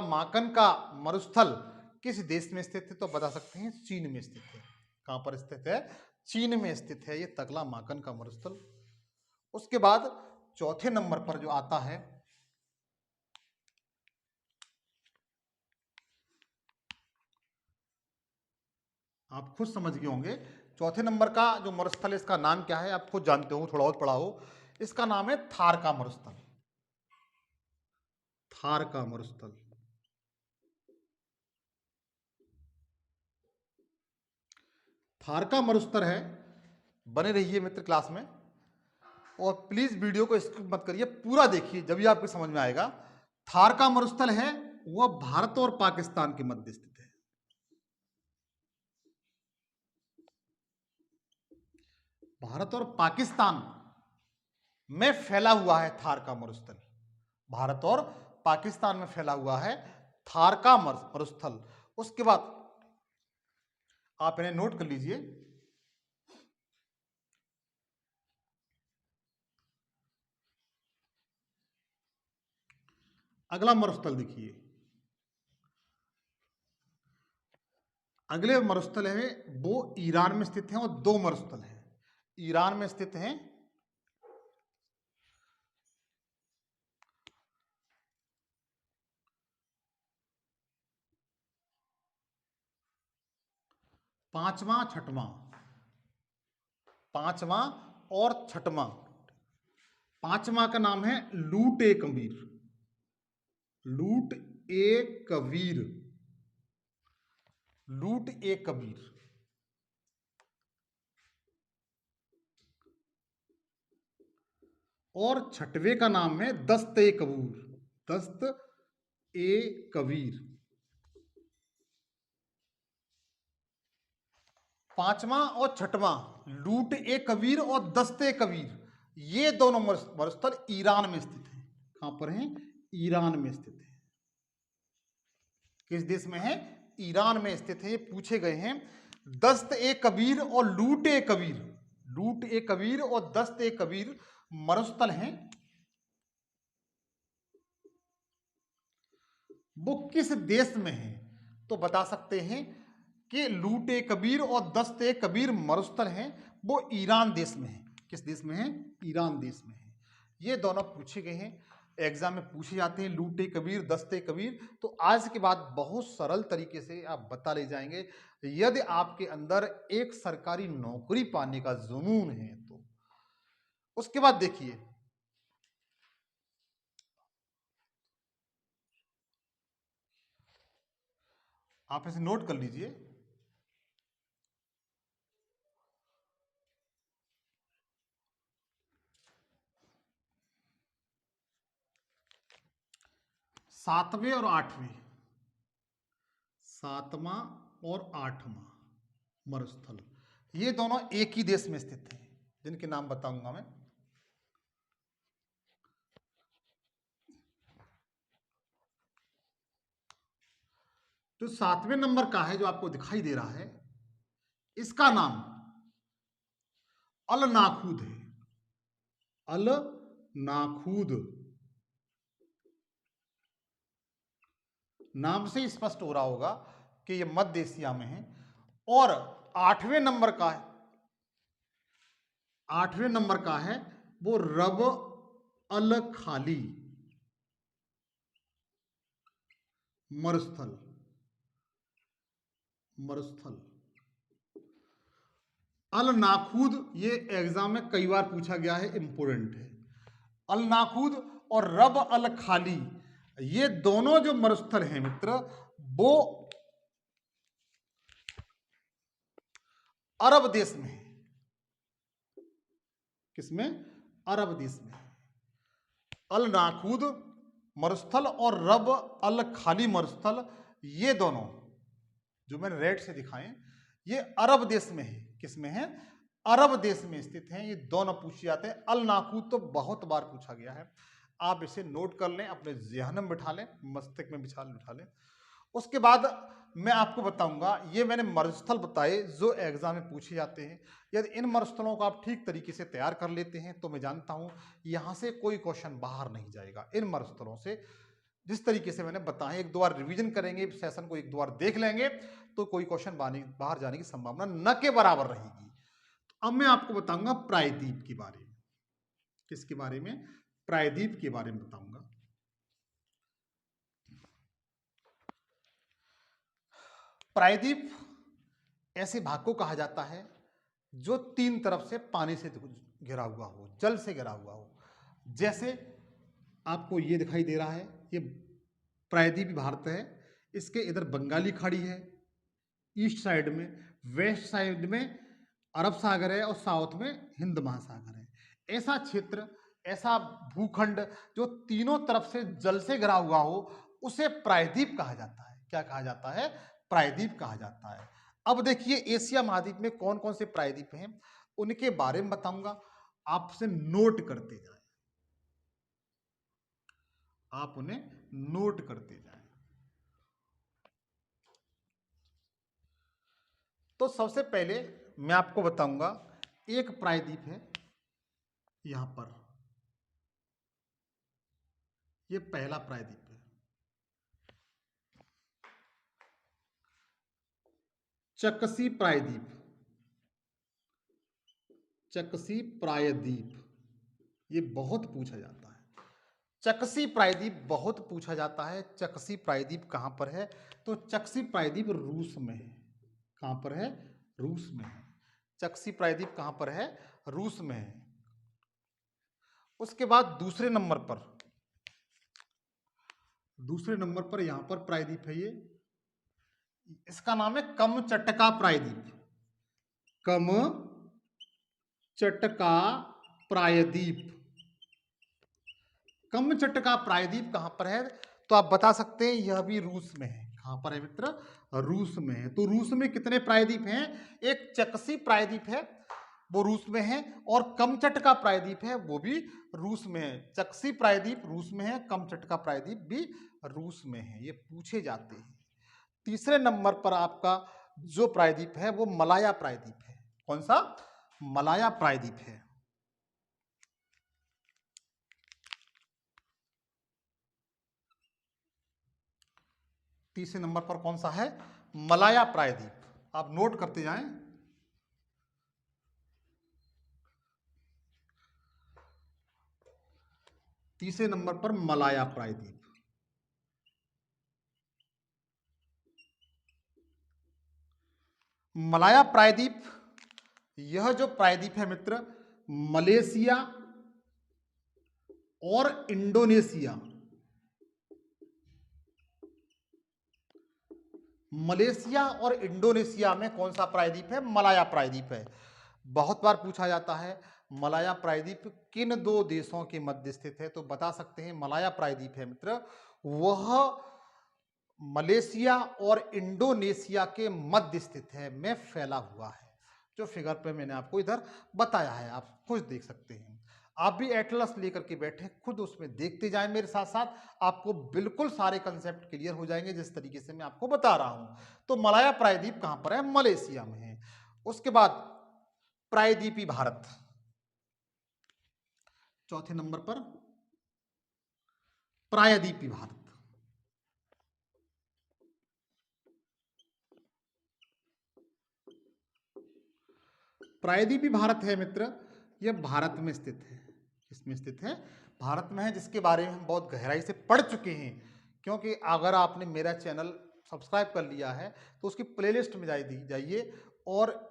माकन का मरुस्थल किस देश में स्थित है? तो बता सकते हैं चीन में स्थित है। कहां पर स्थित है? चीन में स्थित है ये तकला माकन का मरुस्थल। उसके बाद चौथे नंबर पर जो आता है, आप खुद समझ गए होंगे, चौथे नंबर का जो मरुस्थल है इसका नाम क्या है? आप खुद जानते हो, थोड़ा बहुत पढ़ा हो। इसका नाम है थार का मरुस्थल। थार का मरुस्थल। थार का मरुस्थल है। बने रहिए मित्र क्लास में, और प्लीज वीडियो को स्किप मत करिए, पूरा देखिए, जब भी आपको समझ में आएगा। थार का मरुस्थल है वह भारत और पाकिस्तान के मध्य स्थित है। भारत और पाकिस्तान में फैला हुआ है थार का मरुस्थल। भारत और पाकिस्तान में फैला हुआ है थार का मरुस्थल। उसके बाद आप इन्हें नोट कर लीजिए। अगला मरुस्थल देखिए, अगले मरुस्थल है वो ईरान में स्थित है, और दो मरुस्थल है ईरान में स्थित हैं। पांचवा छठवां, पांचवा और छठवां। पांचवा का नाम है लूट ए कबीर। लूट ए कबीर। लूट ए कबीर। और छठवें का नाम है दस्त ए कबूर। दस्त ए कबीर। पांचवा और छठवां, लूट ए कबीर और दस्त ए कबीर, ये दोनों मरुस्थल ईरान में स्थित है। कहां पर हैं? ईरान में स्थित है। किस देश में है? ईरान में स्थित है। ये पूछे गए हैं। दस्त ए कबीर और लूट ए कबीर, लूट ए कबीर और दस्त ए कबीर मरुस्थल हैं, वो किस देश में है? तो बता सकते हैं कि लूट ए कबीर और दस्त ए कबीर मरुस्थल हैं, वो ईरान देश में है। किस देश में है? ईरान देश में है। ये दोनों पूछे गए हैं, एग्जाम में पूछे जाते हैं, लूट ए कबीर दस्त ए कबीर। तो आज के बाद बहुत सरल तरीके से आप बता ले जाएंगे। यदि आपके अंदर एक सरकारी नौकरी पाने का जुनून है तो। उसके बाद देखिए, आप इसे नोट कर लीजिए। सातवें और आठवें, सातवां और आठवां मरुस्थल, ये दोनों एक ही देश में स्थित हैं, जिनके नाम बताऊंगा मैं। तो सातवें नंबर का है जो आपको दिखाई दे रहा है, इसका नाम अल नाखूद है। अल नाखूद। नाम से ही स्पष्ट हो रहा होगा कि यह मध्य एशिया में है। और आठवें नंबर का है, आठवें नंबर का है वो रब अल खाली मरुस्थल। मरुस्थल अल नाखूद, ये एग्जाम में कई बार पूछा गया है, इंपोर्टेंट है। अल नाखूद और रब अल खाली, ये दोनों जो मरुस्थल हैं मित्र, वो अरब देश में है। किसमें? अरब देश में। अल नाखूद मरुस्थल और रब अल खाली मरुस्थल, ये दोनों जो मैंने रेड से दिखाए, ये अरब देश में है। किस में है? अरब देश में स्थित हैं। ये दोनों पूछे जाते हैं। अल नाकूत तो बहुत बार पूछा गया है, आप इसे नोट कर लें, अपने ज़हन में बिठा लें, मस्तिष्क में बिठा लें। उसके बाद मैं आपको बताऊंगा, ये मैंने मरुस्थल बताए जो एग्जाम में पूछे जाते हैं। यदि इन मरुस्थलों को आप ठीक तरीके से तैयार कर लेते हैं तो मैं जानता हूं यहां से कोई क्वेश्चन बाहर नहीं जाएगा। इन मरुस्थलों से जिस तरीके से मैंने बताया, एक दो बार रिवीजन करेंगे, सेशन को एक दो बार देख लेंगे तो कोई क्वेश्चन बाहर जाने की संभावना न के बराबर रहेगी। तो अब मैं आपको बताऊंगा प्रायद्वीप के बारे में। किसके बारे में? प्रायद्वीप के बारे में बताऊंगा। प्रायद्वीप ऐसे भाग को कहा जाता है जो तीन तरफ से पानी से घिरा हुआ हो, जल से घिरा हुआ हो। जैसे आपको ये दिखाई दे रहा है, ये प्रायद्वीप भारत है। इसके इधर बंगाली खाड़ी है ईस्ट साइड में, वेस्ट साइड में अरब सागर है और साउथ में हिंद महासागर है। ऐसा क्षेत्र, ऐसा भूखंड जो तीनों तरफ से जल से घिरा हुआ हो, उसे प्रायद्वीप कहा जाता है। क्या कहा जाता है? प्रायद्वीप कहा जाता है। अब देखिए एशिया महाद्वीप में कौन कौन से प्रायद्वीप हैं, उनके बारे में बताऊंगा, आपसे नोट करते जाएं, आप उन्हें नोट करते जाएं। तो सबसे पहले मैं आपको बताऊंगा, एक प्रायद्वीप है यहां पर, ये पहला प्रायद्वीप है, चकसी प्रायद्वीप। चकसी प्रायद्वीप ये बहुत पूछा जाता है। चकसी प्रायद्वीप बहुत पूछा जाता है। चकसी प्रायद्वीप कहां पर है? तो चकसी प्रायद्वीप रूस में है। कहां पर है? रूस में है। चकसी प्रायद्वीप कहां पर है? रूस में है। उसके बाद दूसरे नंबर पर यहां पर प्रायद्वीप है, ये इसका नाम है कमचटका प्रायद्वीप। कमचटका प्रायद्वीप। कमचटका प्रायद्वीप कहां पर है? तो आप बता सकते हैं यह भी रूस में है। कहां पर है मित्र? रूस में है। तो रूस में कितने प्रायद्वीप हैं? एक चकसी प्रायद्वीप है, वो रूस में है, और कमचटका प्रायद्वीप है, वो भी रूस में है। चकसी प्रायद्वीप रूस में है, कमचटका प्रायद्वीप भी रूस में है। ये पूछे जाते हैं। तीसरे नंबर पर आपका जो प्रायद्वीप है वो मलाया प्रायद्वीप है। कौन सा? मलाया प्रायद्वीप है। तीसरे नंबर पर कौन सा है? मलाया प्रायद्वीप। आप नोट करते जाएं। तीसरे नंबर पर मलाया प्रायद्वीप। मलाया प्रायद्वीप, यह जो प्रायद्वीप है मित्र, मलेशिया और इंडोनेशिया, मलेशिया और इंडोनेशिया में कौन सा प्रायद्वीप है? मलाया प्रायद्वीप है। बहुत बार पूछा जाता है मलाया प्रायद्वीप किन दो देशों के मध्य स्थित है? तो बता सकते हैं मलाया प्रायद्वीप है मित्र, वह मलेशिया और इंडोनेशिया के मध्य स्थित है, में फैला हुआ है। जो फिगर पे मैंने आपको इधर बताया है, आप खुद देख सकते हैं। आप भी एटलस लेकर के बैठे, खुद उसमें देखते जाएं मेरे साथ साथ, आपको बिल्कुल सारे कंसेप्ट क्लियर हो जाएंगे जिस तरीके से मैं आपको बता रहा हूं। तो मलाया प्रायद्वीप कहां पर है? मलेशिया में है। उसके बाद प्रायद्वीपी भारत, चौथे नंबर पर प्रायद्वीपी भारत। प्रायद्वीपी भारत है मित्र, यह भारत में स्थित है। किसमें स्थित है? भारत में है, जिसके बारे में हम बहुत गहराई से पढ़ चुके हैं। क्योंकि अगर आपने मेरा चैनल सब्सक्राइब कर लिया है तो उसकी प्लेलिस्ट में जाइए, और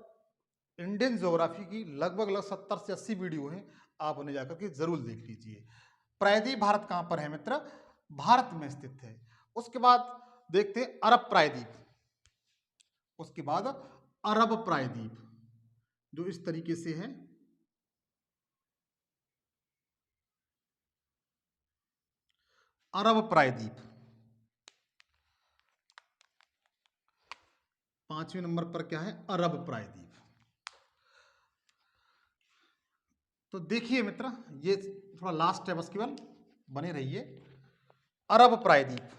इंडियन ज्योग्राफी की लगभग 70 से 80 वीडियो हैं, आप उन्हें जाकर के जरूर देख लीजिए। प्रायद्वीप भारत कहां पर है मित्र? भारत में स्थित है। उसके बाद देखते हैं अरब प्रायद्वीप। उसके बाद अरब प्रायद्वीप जो इस तरीके से है, अरब प्रायद्वीप। 5वें नंबर पर क्या है, अरब प्रायद्वीप। तो देखिए मित्र, ये थोड़ा लास्ट है, बस केवल बने रहिए। अरब प्रायद्वीप,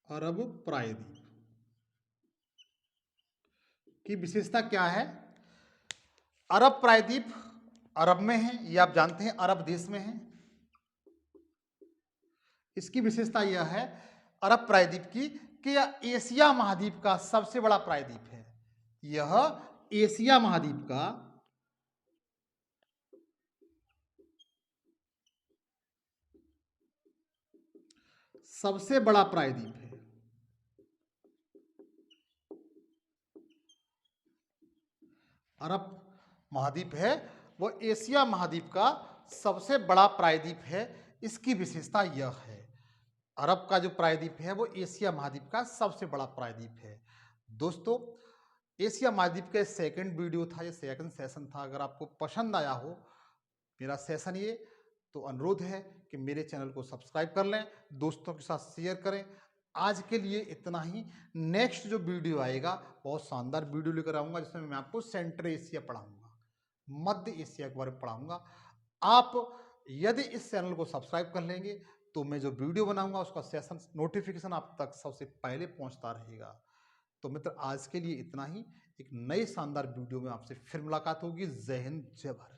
अरब प्रायद्वीप की विशेषता क्या है? अरब प्रायद्वीप अरब में है, ये आप जानते हैं, अरब देश में है। इसकी विशेषता यह है अरब प्रायद्वीप की कि यह एशिया महाद्वीप का सबसे बड़ा प्रायद्वीप है। यह एशिया महाद्वीप का सबसे बड़ा प्रायद्वीप है। अरब महाद्वीप है वो एशिया महाद्वीप का सबसे बड़ा प्रायद्वीप है। इसकी विशेषता यह है, अरब का जो प्रायद्वीप है वो एशिया महाद्वीप का सबसे बड़ा प्रायद्वीप है। दोस्तों, एशिया महाद्वीप का सेकंड वीडियो था, ये सेकंड सेशन था। अगर आपको पसंद आया हो मेरा सेशन ये, तो अनुरोध है कि मेरे चैनल को सब्सक्राइब कर लें, दोस्तों के साथ शेयर करें। आज के लिए इतना ही। नेक्स्ट जो वीडियो आएगा बहुत शानदार वीडियो लेकर आऊँगा, जिसमें मैं आपको सेंट्रल एशिया पढ़ाऊँगा, मध्य एशिया के बारे में पढ़ाऊँगा। आप यदि इस चैनल को सब्सक्राइब कर लेंगे तो मैं जो वीडियो बनाऊँगा उसका सेशन नोटिफिकेशन आप तक सबसे पहले पहुँचता रहेगा। तो मित्र, आज के लिए इतना ही। एक नए शानदार वीडियो में आपसे फिर मुलाकात होगी। जय हिंद, जय भारत।